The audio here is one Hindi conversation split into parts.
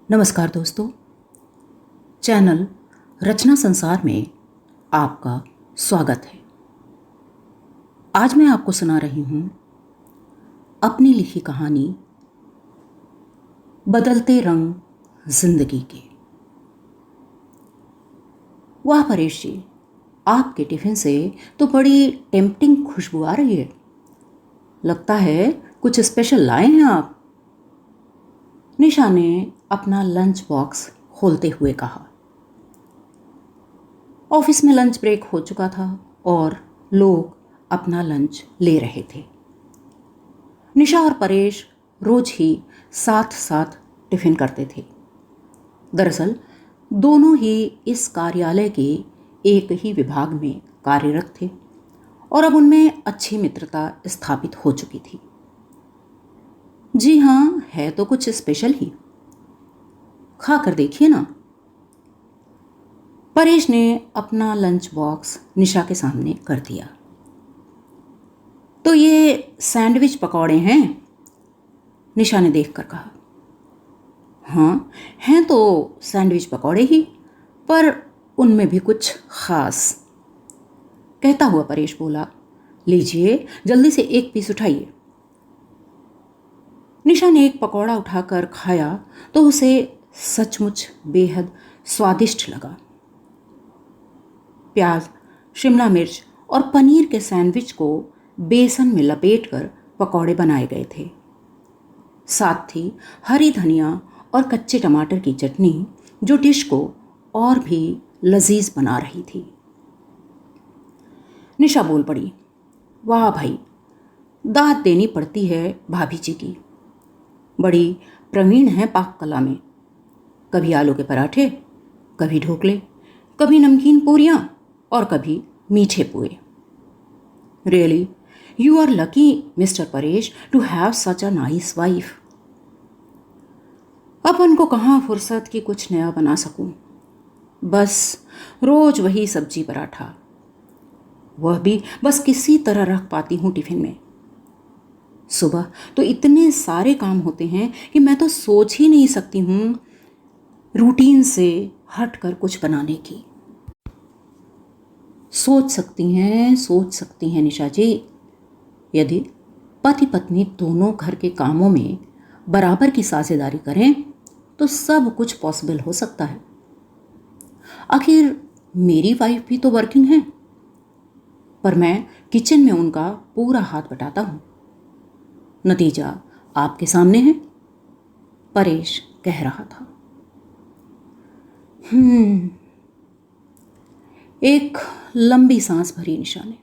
नमस्कार दोस्तों, चैनल रचना संसार में आपका स्वागत है। आज मैं आपको सुना रही हूँ अपनी लिखी कहानी बदलते रंग जिंदगी के। वाह परेश जी, आपके टिफिन से तो बड़ी टेम्पटिंग खुशबू आ रही है। लगता है कुछ स्पेशल लाए हैं आप। निशा ने अपना लंच बॉक्स खोलते हुए कहा। ऑफिस में लंच ब्रेक हो चुका था और लोग अपना लंच ले रहे थे। निशा और परेश रोज ही साथ साथ टिफिन करते थे। दरअसल दोनों ही इस कार्यालय के एक ही विभाग में कार्यरत थे और अब उनमें अच्छी मित्रता स्थापित हो चुकी थी। जी हाँ, है तो कुछ स्पेशल ही, खा कर देखिए ना। परेश ने अपना लंच बॉक्स निशा के सामने कर दिया। तो ये सैंडविच पकौड़े हैं? निशा ने देखकर कहा। हाँ, हैं तो सैंडविच पकौड़े ही, पर उनमें भी कुछ खास। कहता हुआ परेश बोला, लीजिए जल्दी से एक पीस उठाइए। निशा ने एक पकौड़ा उठाकर खाया तो उसे सचमुच बेहद स्वादिष्ट लगा। प्याज, शिमला मिर्च और पनीर के सैंडविच को बेसन में लपेटकर पकौड़े बनाए गए थे। साथ ही हरी धनिया और कच्चे टमाटर की चटनी जो डिश को और भी लजीज बना रही थी। निशा बोल पड़ी, वाह भाई, दाद देनी पड़ती है भाभी जी की। बड़ी प्रवीण है पाक कला में। कभी आलू के पराठे, कभी ढोकले, कभी नमकीन पूरियां और कभी मीठे पुए। Really you are lucky mister Paresh to have such a nice wife. अपन को कहाँ फुर्सत की कुछ नया बना सकूं, बस रोज वही सब्जी पराठा, वह भी बस किसी तरह रख पाती हूँ टिफिन में। सुबह तो इतने सारे काम होते हैं कि मैं तो सोच ही नहीं सकती हूँ रूटीन से हटकर कुछ बनाने की। सोच सकती हैं निशा जी, यदि पति पत्नी दोनों घर के कामों में बराबर की साझेदारी करें तो सब कुछ पॉसिबल हो सकता है। आखिर मेरी वाइफ भी तो वर्किंग है, पर मैं किचन में उनका पूरा हाथ बटाता हूँ। नतीजा आपके सामने है, परेश कह रहा था। एक लंबी सांस भरी निशा ने।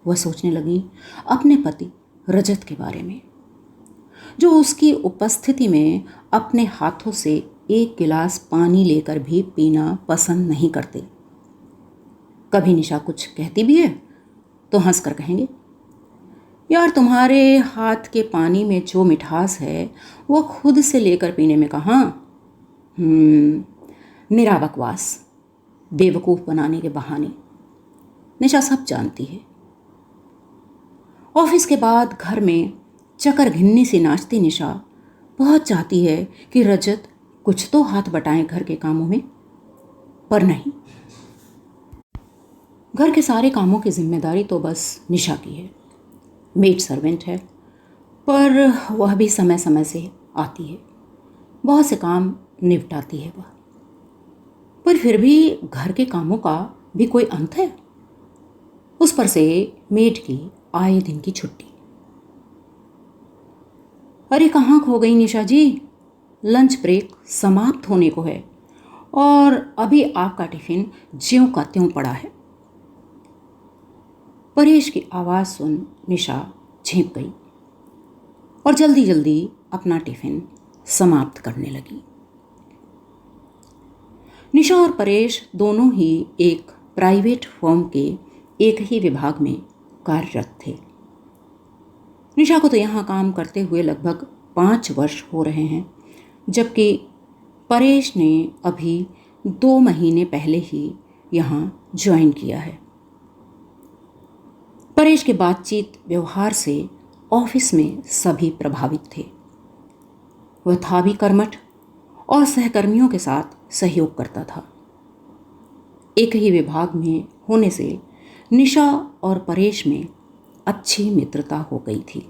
वह सोचने लगी अपने पति रजत के बारे में, जो उसकी उपस्थिति में अपने हाथों से एक गिलास पानी लेकर भी पीना पसंद नहीं करते। कभी निशा कुछ कहती भी है तो हंसकर कहेंगे, यार तुम्हारे हाथ के पानी में जो मिठास है वो खुद से लेकर पीने में कहाँ। निरा बकवास, बेवकूफ़ बनाने के बहाने। निशा सब जानती है। ऑफिस के बाद घर में चकर घिन्नी से नाचती निशा बहुत चाहती है कि रजत कुछ तो हाथ बटाएं घर के कामों में, पर नहीं। घर के सारे कामों की जिम्मेदारी तो बस निशा की है। मेड सर्वेंट है, पर वह भी समय समय से आती है, बहुत से काम निपटाती है वह। पर फिर भी घर के कामों का भी कोई अंत है। उस पर से मेड की आए दिन की छुट्टी। अरे कहाँ खो गई निशा जी, लंच ब्रेक समाप्त होने को है और अभी आपका टिफिन ज्यों का त्यों पड़ा है। परेश की आवाज़ सुन निशा झेंप गई और जल्दी जल्दी अपना टिफिन समाप्त करने लगी। निशा और परेश दोनों ही एक प्राइवेट फर्म के एक ही विभाग में कार्यरत थे। निशा को तो यहाँ काम करते हुए लगभग 5 वर्ष हो रहे हैं, जबकि परेश ने अभी 2 महीने पहले ही यहाँ ज्वाइन किया है। परेश के बातचीत व्यवहार से ऑफिस में सभी प्रभावित थे। वह था भी कर्मठ और सहकर्मियों के साथ सहयोग करता था। एक ही विभाग में होने से निशा और परेश में अच्छी मित्रता हो गई थी।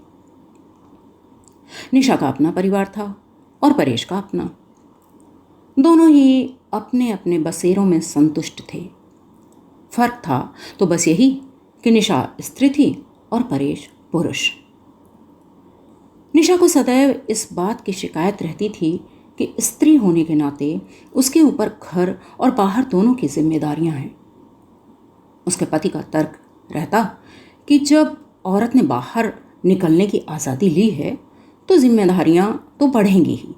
निशा का अपना परिवार था और परेश का अपना। दोनों ही अपने अपने बसेरों में संतुष्ट थे। फर्क था तो बस यही कि निशा स्त्री थी और परेश पुरुष। निशा को सदैव इस बात की शिकायत रहती थी कि स्त्री होने के नाते उसके ऊपर घर और बाहर दोनों की जिम्मेदारियां हैं। उसके पति का तर्क रहता कि जब औरत ने बाहर निकलने की आज़ादी ली है तो जिम्मेदारियां तो बढ़ेंगी ही।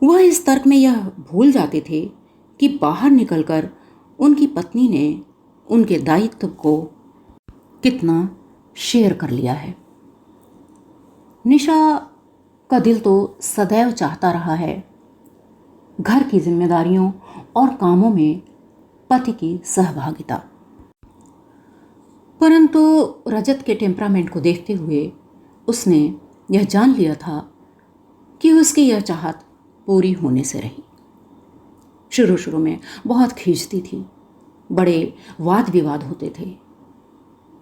वह इस तर्क में यह भूल जाते थे कि बाहर निकलकर उनकी पत्नी ने उनके दायित्व को कितना शेयर कर लिया है। निशा का दिल तो सदैव चाहता रहा है घर की जिम्मेदारियों और कामों में पति की सहभागिता, परंतु रजत के टेम्परामेंट को देखते हुए उसने यह जान लिया था कि उसकी यह चाहत पूरी होने से रही। शुरू शुरू में बहुत खींचती थी, बड़े वाद विवाद होते थे,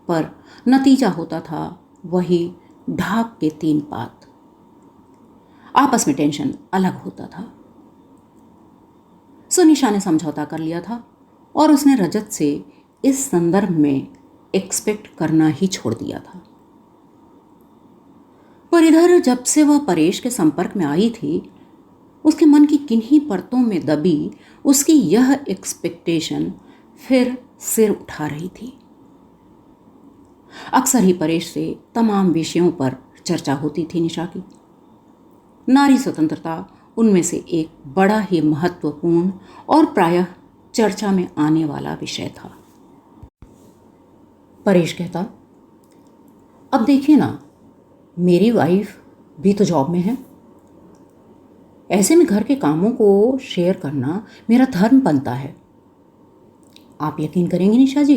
पर नतीजा होता था वही ढाक के 3 पात। आपस में टेंशन अलग होता था। सो निशा ने समझौता कर लिया था और उसने रजत से इस संदर्भ में एक्सपेक्ट करना ही छोड़ दिया था। पर इधर जब से वह परेश के संपर्क में आई थी, उसके मन की किन्हीं परतों में दबी उसकी यह एक्सपेक्टेशन फिर सिर उठा रही थी। अक्सर ही परेश से तमाम विषयों पर चर्चा होती थी निशा की। नारी स्वतंत्रता उनमें से एक बड़ा ही महत्वपूर्ण और प्रायः चर्चा में आने वाला विषय था। परेश कहता, अब देखिए ना, मेरी वाइफ भी तो जॉब में है। ऐसे में घर के कामों को शेयर करना मेरा धर्म बनता है। आप यकीन करेंगे निशा जी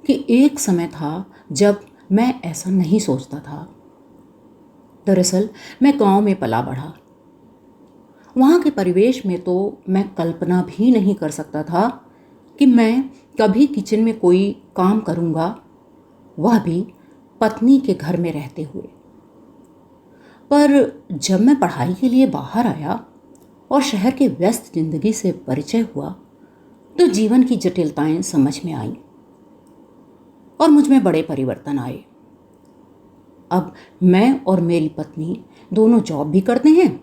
कि एक समय था जब मैं ऐसा नहीं सोचता था। दरअसल मैं गांव में पला बढ़ा। वहाँ के परिवेश में तो मैं कल्पना भी नहीं कर सकता था कि मैं कभी किचन में कोई काम करूँगा, वह भी पत्नी के घर में रहते हुए। पर जब मैं पढ़ाई के लिए बाहर आया और शहर के व्यस्त जिंदगी से परिचय हुआ तो जीवन की जटिलताएं समझ में आईं और मुझ में बड़े परिवर्तन आए। अब मैं और मेरी पत्नी दोनों जॉब भी करते हैं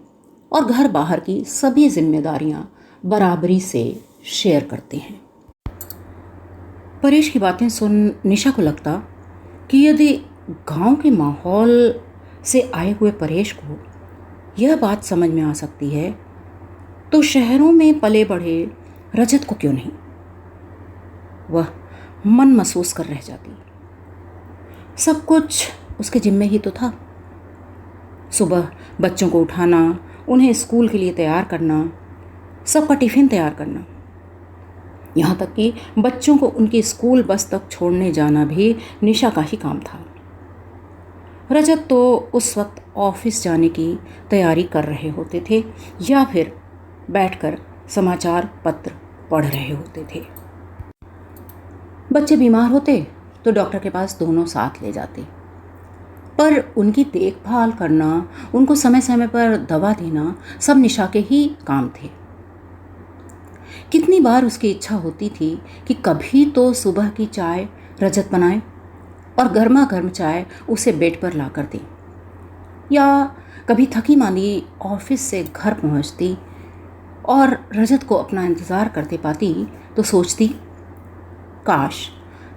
और घर बाहर की सभी जिम्मेदारियां बराबरी से शेयर करते हैं। परेश की बातें सुन निशा को लगता कि यदि गांव के माहौल से आए हुए परेश को यह बात समझ में आ सकती है तो शहरों में पले बढ़े रजत को क्यों नहीं। वह मन महसूस कर रह जाती। सब कुछ उसके जिम्मे ही तो था। सुबह बच्चों को उठाना, उन्हें स्कूल के लिए तैयार करना, सबका टिफ़िन तैयार करना, यहाँ तक कि बच्चों को उनकी स्कूल बस तक छोड़ने जाना भी निशा का ही काम था। रजत तो उस वक्त ऑफिस जाने की तैयारी कर रहे होते थे या फिर बैठकर समाचार पत्र पढ़ रहे होते थे। बच्चे बीमार होते तो डॉक्टर के पास दोनों साथ ले जाते, पर उनकी देखभाल करना, उनको समय समय पर दवा देना सब निशा के ही काम थे। कितनी बार उसकी इच्छा होती थी कि कभी तो सुबह की चाय रजत बनाए और गर्मा गर्म चाय उसे बेड पर ला कर दे, या कभी थकी मांदी ऑफिस से घर पहुंचती और रजत को अपना इंतज़ार करते पाती तो सोचती, काश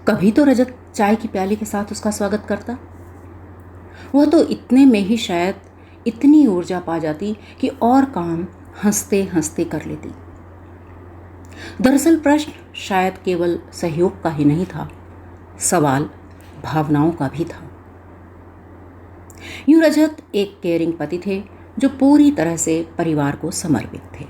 कभी तो रजत चाय की प्याली के साथ उसका स्वागत करता। वह तो इतने में ही शायद इतनी ऊर्जा पा जाती कि और काम हंसते हंसते कर लेती। दरअसल प्रश्न शायद केवल सहयोग का ही नहीं था, सवाल भावनाओं का भी था। यूं रजत एक केयरिंग पति थे जो पूरी तरह से परिवार को समर्पित थे।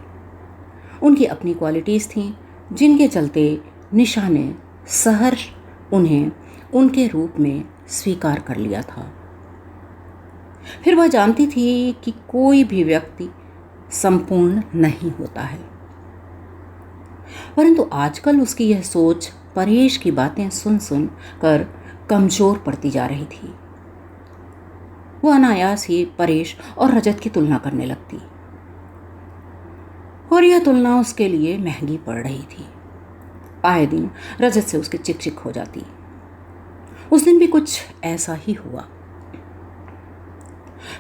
उनकी अपनी क्वालिटीज़ थीं जिनके चलते निशा ने सहर्ष उन्हें उनके रूप में स्वीकार कर लिया था। फिर वह जानती थी कि कोई भी व्यक्ति संपूर्ण नहीं होता है। परंतु आजकल उसकी यह सोच परेश की बातें सुन सुन कर कमजोर पड़ती जा रही थी। वह अनायास ही परेश और रजत की तुलना करने लगती और यह तुलना उसके लिए महंगी पड़ रही थी। आए दिन रजत से उसकी चिक चिक हो जाती। उस दिन भी कुछ ऐसा ही हुआ।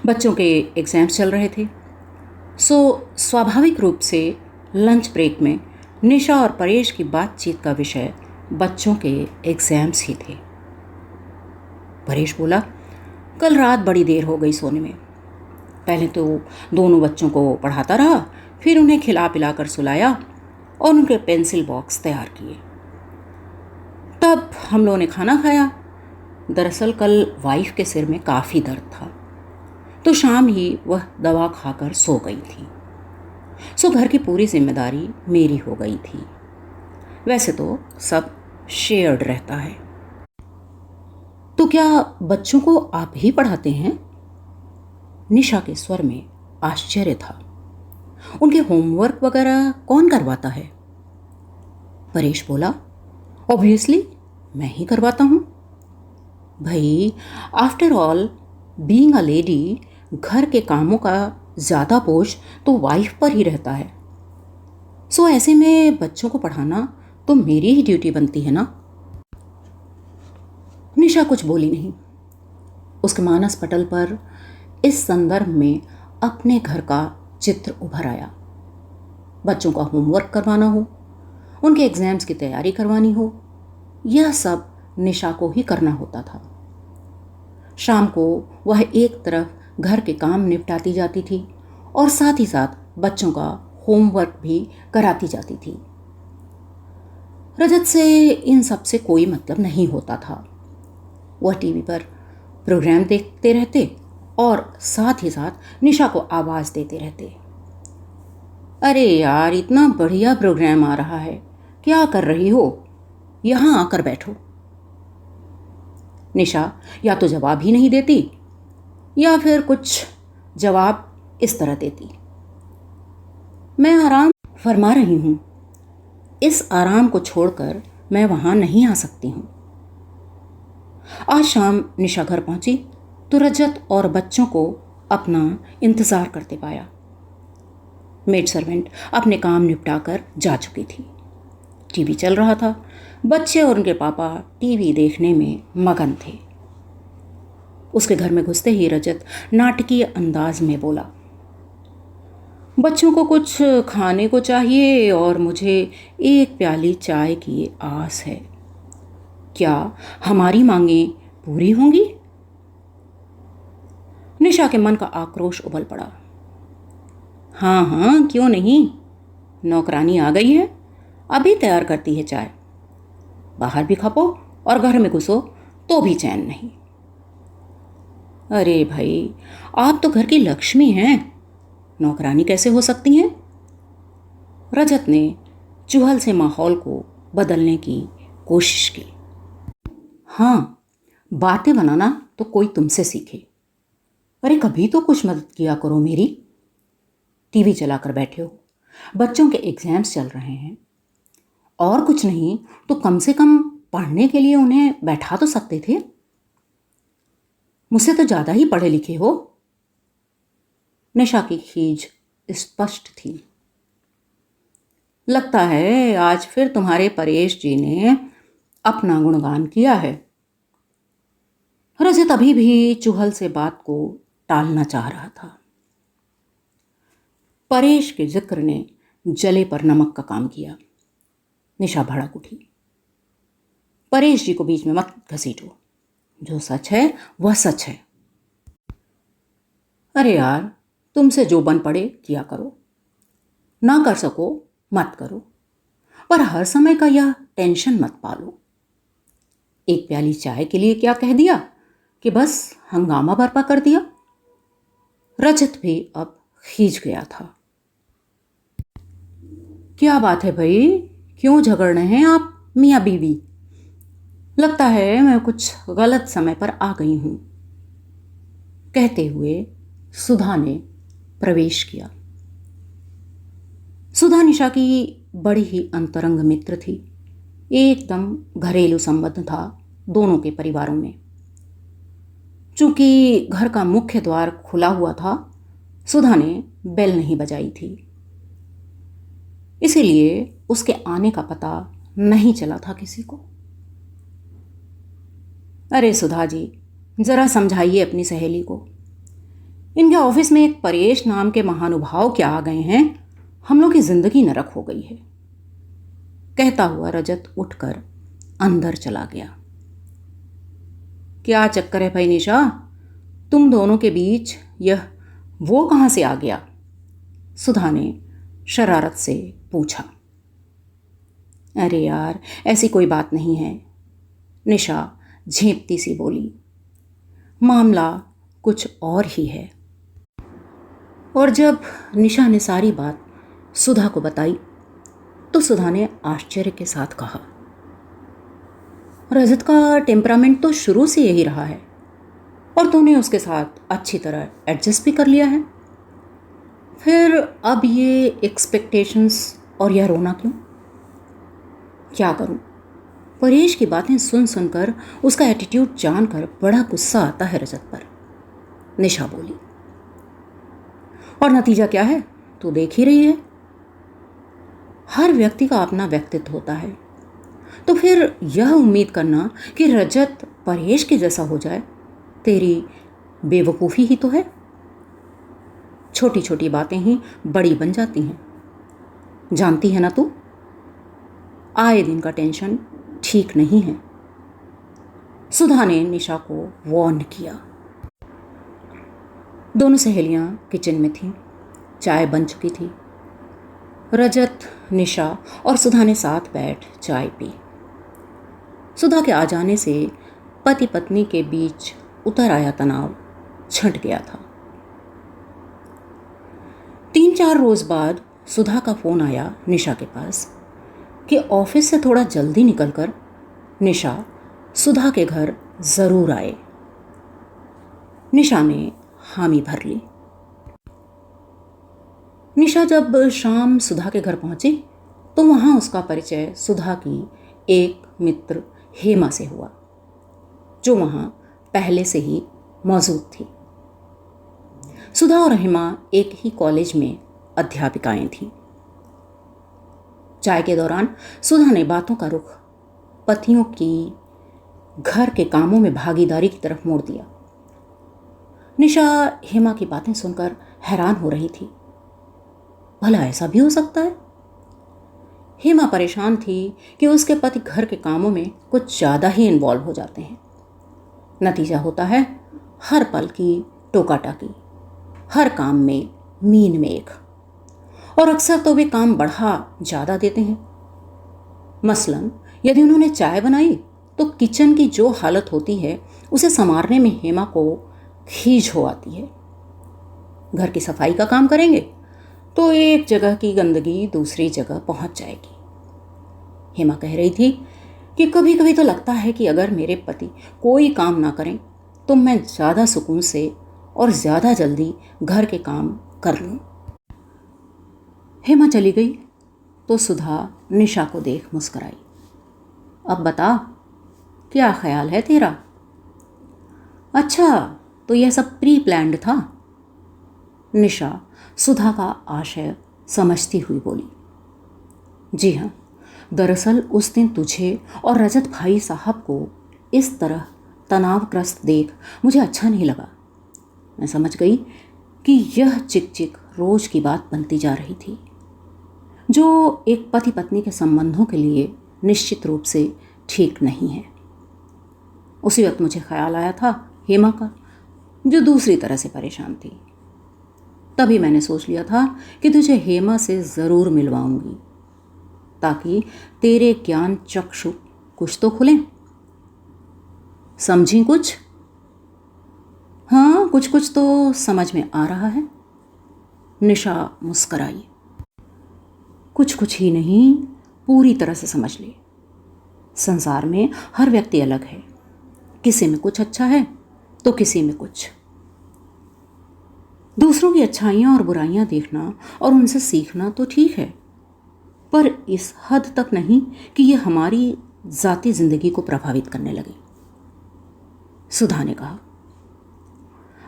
बच्चों के एग्जाम्स चल रहे थे, सो स्वाभाविक रूप से लंच ब्रेक में निशा और परेश की बातचीत का विषय बच्चों के एग्जाम्स ही थे। परेश बोला, कल रात बड़ी देर हो गई सोने में। पहले तो दोनों बच्चों को पढ़ाता रहा, फिर उन्हें खिला पिला कर सुलाया और उनके पेंसिल बॉक्स तैयार किए। तब हम लोगों ने खाना खाया। दरअसल कल वाइफ के सिर में काफ़ी दर्द था, तो शाम ही वह दवा खाकर सो गई थी। सो घर की पूरी जिम्मेदारी मेरी हो गई थी। वैसे तो सब शेयर्ड रहता है। तो क्या बच्चों को आप ही पढ़ाते हैं? निशा के स्वर में आश्चर्य था। उनके होमवर्क वगैरह कौन करवाता है? परेश बोला, ऑब्वियसली मैं ही करवाता हूँ। भाई, after all being a lady, घर के कामों का ज़्यादा बोझ तो वाइफ पर ही रहता है। सो ऐसे में बच्चों को पढ़ाना तो मेरी ही ड्यूटी बनती है ना। निशा कुछ बोली नहीं। उसके मानस पटल पर इस संदर्भ में अपने घर का चित्र उभर आया। बच्चों का होमवर्क करवाना हो, उनके एग्जाम्स की तैयारी करवानी हो, यह सब निशा को ही करना होता था। शाम को वह एक तरफ घर के काम निपटाती जाती थी और साथ ही साथ बच्चों का होमवर्क भी कराती जाती थी। रजत से इन सब से कोई मतलब नहीं होता था। वह टीवी पर प्रोग्राम देखते रहते और साथ ही साथ निशा को आवाज़ देते रहते, अरे यार, इतना बढ़िया प्रोग्राम आ रहा है, क्या कर रही हो, यहाँ आकर बैठो। निशा या तो जवाब ही नहीं देती या फिर कुछ जवाब इस तरह देती, मैं आराम फरमा रही हूँ, इस आराम को छोड़कर मैं वहाँ नहीं आ सकती हूँ। आज शाम निशा घर पहुँची तो रजत और बच्चों को अपना इंतज़ार करते पाया। मेड सर्वेंट अपने काम निपटाकर जा चुकी थी। टीवी चल रहा था। बच्चे और उनके पापा टीवी देखने में मगन थे। उसके घर में घुसते ही रजत नाटकीय अंदाज में बोला, बच्चों को कुछ खाने को चाहिए और मुझे एक प्याली चाय की आस है। क्या हमारी मांगें पूरी होंगी? निशा के मन का आक्रोश उबल पड़ा। हाँ हाँ, क्यों नहीं, नौकरानी आ गई है, अभी तैयार करती है चाय। बाहर भी खपो और घर में घुसो तो भी चैन नहीं। अरे भाई, आप तो घर की लक्ष्मी हैं, नौकरानी कैसे हो सकती हैं? रजत ने चुहल से माहौल को बदलने की कोशिश की। हाँ, बातें बनाना तो कोई तुमसे सीखे। अरे कभी तो कुछ मदद किया करो मेरी। टीवी चलाकर बैठे हो, बच्चों के एग्जाम्स चल रहे हैं, और कुछ नहीं तो कम से कम पढ़ने के लिए उन्हें बैठा तो सकते थे। मुझसे तो ज़्यादा ही पढ़े लिखे हो। निशा की खीज स्पष्ट थी। लगता है आज फिर तुम्हारे परेश जी ने अपना गुणगान किया है। रजत अभी भी चुहल से बात को टालना चाह रहा था। परेश के जिक्र ने जले पर नमक का काम किया। निशा भड़क उठी, परेश जी को बीच में मत घसीटो, जो सच है वह सच है। अरे यार, तुमसे जो बन पड़े किया करो, ना कर सको मत करो, पर हर समय का यह टेंशन मत पालो। एक प्याली चाय के लिए क्या कह दिया कि बस हंगामा बर्पा कर दिया। रजत भी अब खींच गया था। क्या बात है भाई, क्यों झगड़ रहे हैं आप मियाँ बीवी? लगता है मैं कुछ गलत समय पर आ गई हूं। कहते हुए सुधा ने प्रवेश किया। सुधा निशा की बड़ी ही अंतरंग मित्र थी। एकदम घरेलू संबंध था दोनों के परिवारों में। चूंकि घर का मुख्य द्वार खुला हुआ था, सुधा ने बेल नहीं बजाई थी, इसीलिए उसके आने का पता नहीं चला था किसी को। अरे सुधा जी, जरा समझाइए अपनी सहेली को। इनके ऑफिस में एक परेश नाम के महानुभाव क्या आ गए हैं, हम लोग की जिंदगी नरक हो गई है। कहता हुआ रजत उठकर अंदर चला गया। क्या चक्कर है भाई निशा, तुम दोनों के बीच यह वो कहाँ से आ गया? सुधा ने शरारत से पूछा। अरे यार, ऐसी कोई बात नहीं है, निशा झेंपती सी बोली। मामला कुछ और ही है। और जब निशा ने सारी बात सुधा को बताई तो सुधा ने आश्चर्य के साथ कहा, रजत का टेम्परामेंट तो शुरू से यही रहा है और तूने उसके साथ अच्छी तरह एडजस्ट भी कर लिया है, फिर अब ये एक्सपेक्टेशंस और यह रोना क्यों? क्या करूं, परेश की बातें सुन सुनकर उसका एटीट्यूड जानकर बड़ा गुस्सा आता है रजत पर, निशा बोली। और नतीजा क्या है, तू देख ही रही है। हर व्यक्ति का अपना व्यक्तित्व होता है, तो फिर यह उम्मीद करना कि रजत परेश के जैसा हो जाए, तेरी बेवकूफ़ी ही तो है। छोटी छोटी बातें ही बड़ी बन जाती हैं, जानती है ना तू। आए दिन का टेंशन ठीक नहीं है। सुधा ने निशा को वार्न किया। दोनों सहेलियां किचन में थीं, चाय बन चुकी थी। रजत, निशा और सुधा ने साथ बैठ चाय पी। सुधा के आ जाने से पति पत्नी के बीच उतर आया तनाव छंट गया था। 3-4 रोज बाद सुधा का फोन आया निशा के पास कि ऑफिस से थोड़ा जल्दी निकलकर निशा सुधा के घर जरूर आए। निशा ने हामी भर ली। निशा जब शाम सुधा के घर पहुंची तो वहां उसका परिचय सुधा की एक मित्र हेमा से हुआ, जो वहां पहले से ही मौजूद थी। सुधा और हेमा एक ही कॉलेज में अध्यापिकाएं थीं। चाय के दौरान सुधा ने बातों का रुख पतियों की घर के कामों में भागीदारी की तरफ मोड़ दिया। निशा हेमा की बातें सुनकर हैरान हो रही थी, भला ऐसा भी हो सकता है? हेमा परेशान थी कि उसके पति घर के कामों में कुछ ज़्यादा ही इन्वॉल्व हो जाते हैं। नतीजा होता है हर पल की टोका-टाकी, हर काम में मीन मेघ, और अक्सर तो वे काम बढ़ा ज़्यादा देते हैं। मसलन यदि उन्होंने चाय बनाई तो किचन की जो हालत होती है उसे संवारने में हेमा को खीज हो आती है। घर की सफाई का काम करेंगे तो एक जगह की गंदगी दूसरी जगह पहुंच जाएगी। हेमा कह रही थी कि कभी कभी तो लगता है कि अगर मेरे पति कोई काम ना करें तो मैं ज़्यादा सुकून से और ज़्यादा जल्दी घर के काम कर लूँ। हेमा चली गई तो सुधा निशा को देख मुस्कुराई। अब बता, क्या ख्याल है तेरा? अच्छा, तो यह सब प्री प्लान्ड था? निशा सुधा का आशय समझती हुई बोली। जी हाँ, दरअसल उस दिन तुझे और रजत भाई साहब को इस तरह तनावग्रस्त देख मुझे अच्छा नहीं लगा। मैं समझ गई कि यह चिक चिक रोज की बात बनती जा रही थी, जो एक पति पत्नी के संबंधों के लिए निश्चित रूप से ठीक नहीं है। उसी वक्त मुझे ख्याल आया था हेमा का, जो दूसरी तरह से परेशान थी। तभी मैंने सोच लिया था कि तुझे हेमा से ज़रूर मिलवाऊंगी, ताकि तेरे ज्ञान चक्षु कुछ तो खुलें। समझी कुछ? हाँ, कुछ कुछ तो समझ में आ रहा है। निशा मुस्कराई। कुछ कुछ ही नहीं, पूरी तरह से समझ ले। संसार में हर व्यक्ति अलग है, किसी में कुछ अच्छा है तो किसी में कुछ। दूसरों की अच्छाइयाँ और बुराइयाँ देखना और उनसे सीखना तो ठीक है, पर इस हद तक नहीं कि ये हमारी ज़ाती ज़िंदगी को प्रभावित करने लगे। सुधा ने कहा,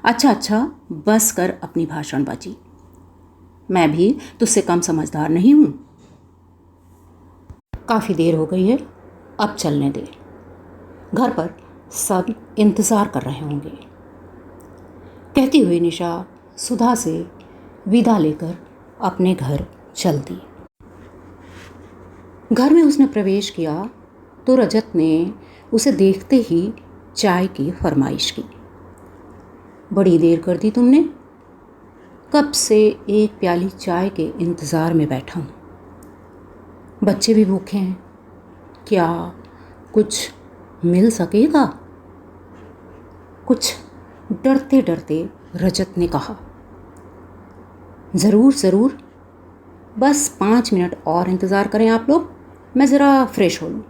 अच्छा अच्छा, बस कर अपनी भाषणबाजी। मैं भी तुझसे कम समझदार नहीं हूं। काफ़ी देर हो गई है, अब चलने दे। घर पर सब इंतज़ार कर रहे होंगे। कहती हुई निशा सुधा से विदा लेकर अपने घर चल दी। घर में उसने प्रवेश किया तो रजत ने उसे देखते ही चाय की फरमाइश की। बड़ी देर कर दी तुमने, कब से एक प्याली चाय के इंतज़ार में बैठा हूँ। बच्चे भी भूखे हैं, क्या कुछ मिल सकेगा? कुछ डरते डरते रजत ने कहा, ज़रूर ज़रूर, बस 5 मिनट और इंतज़ार करें आप लोग, मैं ज़रा फ्रेश हो लूँ,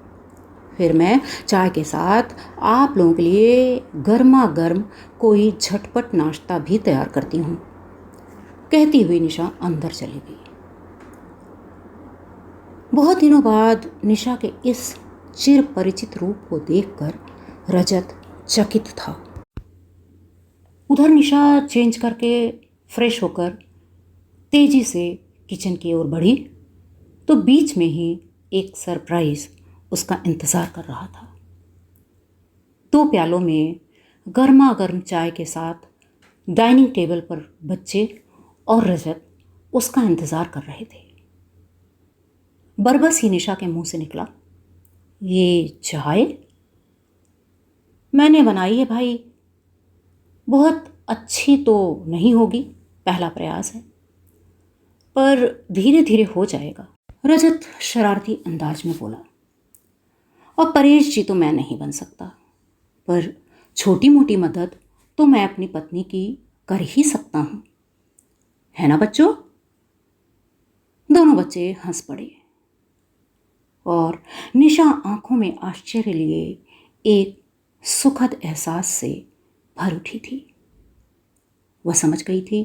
फिर मैं चाय के साथ आप लोगों के लिए गर्मा गर्म कोई झटपट नाश्ता भी तैयार करती हूँ। कहती हुई निशा अंदर चली गई। बहुत दिनों बाद निशा के इस चिर परिचित रूप को देखकर रजत चकित था। उधर निशा चेंज करके फ्रेश होकर तेजी से किचन की ओर बढ़ी तो बीच में ही एक सरप्राइज उसका इंतज़ार कर रहा था। 2 प्यालों में गर्मा गर्म चाय के साथ डाइनिंग टेबल पर बच्चे और रजत उसका इंतज़ार कर रहे थे। बरबस ही निशा के मुंह से निकला, ये चाय मैंने बनाई है भाई, बहुत अच्छी तो नहीं होगी, पहला प्रयास है, पर धीरे धीरे हो जाएगा। रजत शरारती अंदाज में बोला, और परेश जी तो मैं नहीं बन सकता, पर छोटी मोटी मदद तो मैं अपनी पत्नी की कर ही सकता हूँ, है ना बच्चों? दोनों बच्चे हंस पड़े और निशा आंखों में आश्चर्य लिए एक सुखद एहसास से भर उठी थी। वह समझ गई थी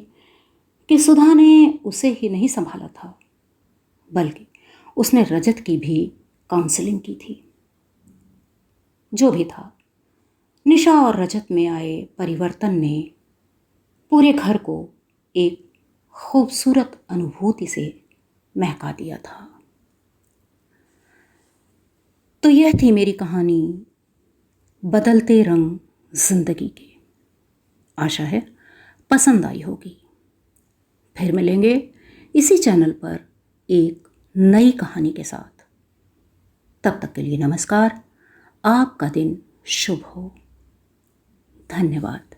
कि सुधा ने उसे ही नहीं संभाला था, बल्कि उसने रजत की भी काउंसलिंग की थी। जो भी था, निशा और रजत में आए परिवर्तन ने पूरे घर को एक खूबसूरत अनुभूति से महका दिया था। तो यह थी मेरी कहानी, बदलते रंग जिंदगी के। आशा है पसंद आई होगी। फिर मिलेंगे इसी चैनल पर एक नई कहानी के साथ। तब तक के लिए नमस्कार। आपका दिन शुभ हो। धन्यवाद।